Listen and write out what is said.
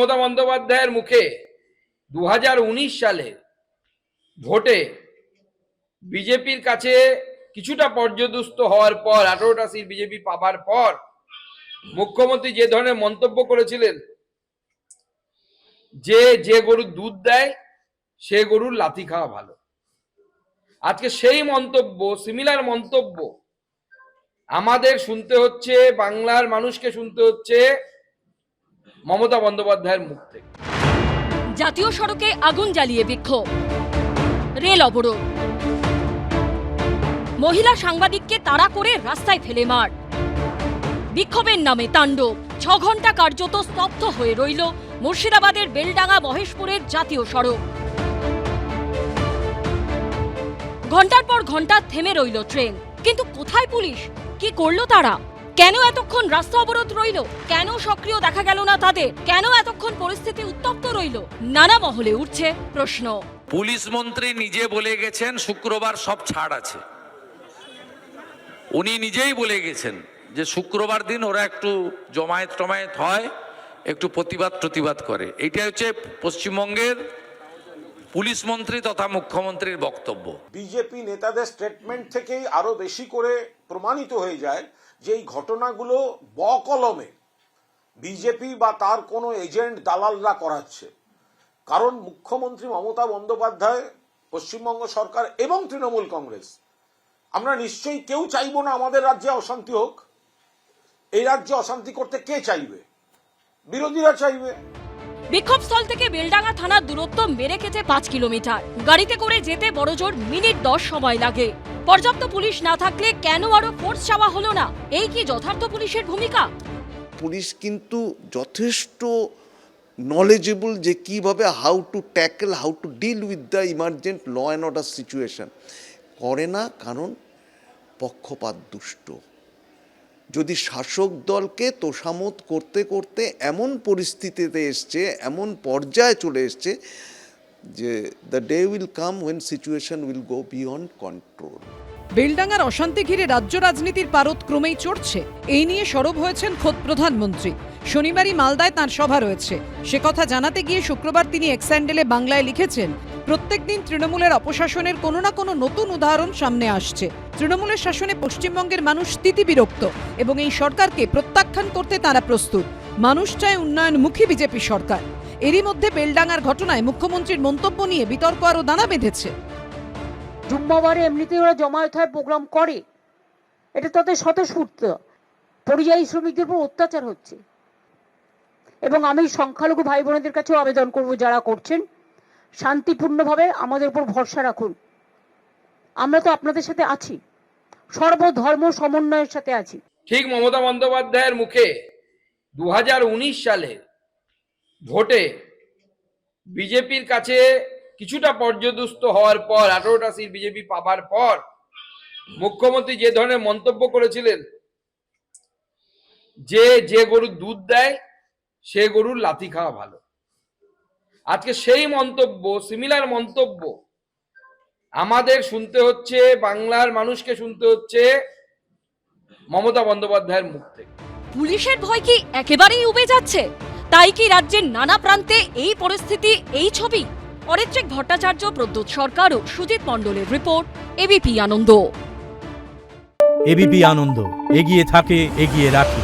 মমতা বন্দ্যোপাধ্যায়ের মুখে 2019 সালে ভোটে বিজেপির কাছে কিছুটা পর্যদস্ত হওয়ার পর 18টা সিট বিজেপি পাবার পর মুখ্যমন্ত্রী যে ধরনের মন্তব্য করেছিলেন যে গরুর দুধ দেয় সে গরুর লাথি খাওয়া ভালো, আজকে সেই মন্তব্য, সিমিলার মন্তব্য আমাদের শুনতে হচ্ছে, বাংলার মানুষকে শুনতে হচ্ছে মমতা বন্দ্যোপাধ্যায়ের মুখ থেকে। জাতীয় সড়কে আগুন জ্বালিয়ে বিক্ষোভ, রেল অবরোধ, মহিলা সাংবাদিককে তাড়া করে রাস্তায় ফেলে মার, বিক্ষোভের নামে তাণ্ডব। 6 ঘন্টা কার্যত স্তব্ধ হয়ে রইল মুর্শিদাবাদের বেলডাঙ্গা মহেশপুরের জাতীয় সড়ক। ঘন্টার পর ঘন্টা থেমে রইল ট্রেন, কিন্তু কোথায় পুলিশ? কি করলো তারা? কেন এতক্ষণ রাস্তা অবরোধ রইল? কেন সক্রিয় দেখা গেল না তাদের? কেন এতক্ষণ পরিস্থিতি উত্তপ্ত রইল? নানা মহলে উঠছে প্রশ্ন। পুলিশ মন্ত্রী নিজে বলে গেছেন শুক্রবার সব ছাড় আছে। উনি নিজেই বলে গেছেন যে শুক্রবার দিন ওরা একটু জমায়েত হয়, একটু প্রতিবাদ করে। এইটা হচ্ছে পশ্চিমবঙ্গের পুলিশ মন্ত্রী তথা মুখ্যমন্ত্রীর বক্তব্য। বিজেপি নেতাদের স্টেটমেন্ট থেকেই আরো বেশি করে প্রমাণিত হয়ে যায় যে এই ঘটনাগুলো বকলমে বিজেপি বা তার কোনো এজেন্ট দালালরা করাচ্ছে। কারণ মুখ্যমন্ত্রী মমতা বন্দ্যোপাধ্যায়, পশ্চিমবঙ্গ সরকার এবং তৃণমূল কংগ্রেস, আমরা নিশ্চয়ই কেউ চাইবো না আমাদের রাজ্যে অশান্তি হোক। এই রাজ্যে অশান্তি করতে কে চাইবে? বিরোধীরা চাইবে। বিক্ষোভস্থল থেকে বেলডাঙ্গা থানার দূরত্ব বেড়ে গেছে 5 কিলোমিটার। গাড়িতে করে যেতে বড়জোর মিনিট 10 সময় লাগে। পর্যাপ্ত পুলিশ না থাকলে কেন আরো ফোর্স চাওয়া হলো না? এই কি যথার্থ পুলিশের ভূমিকা? পুলিশ কিন্তু যথেষ্ট নলেজেবল যে কিভাবে how to tackle, how to deal with the emergent law and order situation করে না, কারণ পক্ষপাত দুষ্ট। যদি শাসক দলকে তোষামোদ করতে করতে এমন পরিস্থিতিতে এসছে, এমন পর্যায়ে চলে এসছে যে the day will come when situation will go beyond control. বেলডাঙ্গার অশান্তি ঘিরে রাজ্য রাজনীতির পারদ ক্রমেই চড়ছে। এই নিয়ে সরব হয়েছেন খোদ প্রধানমন্ত্রী। শনিবারই মালদায় তাঁর সভা রয়েছে। সে কথা জানাতে গিয়ে শুক্রবার তিনি এক্স হ্যান্ডেলে বাংলায় লিখেছেন, প্রত্যেকদিন তৃণমূলের অপশাসনের কোনো না কোনো নতুন উদাহরণ সামনে আসছে। তৃণমূলের শাসনে পশ্চিমবঙ্গের মানুষ স্থিতিবিরক্ত এবং এই সরকারকে প্রত্যাখ্যান করতে তারা প্রস্তুত। মানুষ চায় উন্নয়নমুখী বিজেপি সরকার। এরই মধ্যে বেলডাঙ্গার ঘটনায় মুখ্যমন্ত্রীর মন্তব্য নিয়ে বিতর্ক আরও দানা বেঁধেছে। জুম্মাবারে এমনিতেই ওরা জমায়েত হয়, প্রোগ্রাম করে, এটা তাদের স্বতঃস্ফূর্ত। পরিযায়ী শ্রমিকদের উপর অত্যাচার হচ্ছে এবং আমি সংখ্যালঘু ভাই বোনেদের কাছেও আবেদন করব, যারা করছেন শান্তিপূর্ণভাবে আমাদের উপর ভরসা রাখুন। আমরা তো আপনাদের সাথে আছি, সর্বধর্ম সমন্বয়ের সাথে আছি। ঠিক মমতা বন্দ্যোপাধ্যায়ের মুখে 2019 সালে ভোটে বিজেপির কাছে কিছুটা পর্যদস্ত হওয়ার পর 18টা সিট বিজেপি পাবার পর মুখ্যমন্ত্রী যে ধরনের মন্তব্য করেছিলেন যে গরুর দুধ দেয় সে গরুর লাথি খাওয়া ভালো, আজকে সেই মন্তব্য, সিমিলার মন্তব্য আমাদের শুনতে হচ্ছে, বাংলার মানুষকে শুনতে হচ্ছে মমতা বন্দ্যোপাধ্যায়ের মুখ থেকে। পুলিশের ভয় কি একেবারেই উবে যাচ্ছে? তাই কি রাজ্যের নানা প্রান্তে এই পরিস্থিতি, এই ছবি? অরিত্রিক ভট্টাচার্য, প্রদ্যোৎ সরকার ও সুজিত মণ্ডলের রিপোর্ট, এবিপি আনন্দ। এবিপি আনন্দ, এগিয়ে থাকে, এগিয়ে রাখে।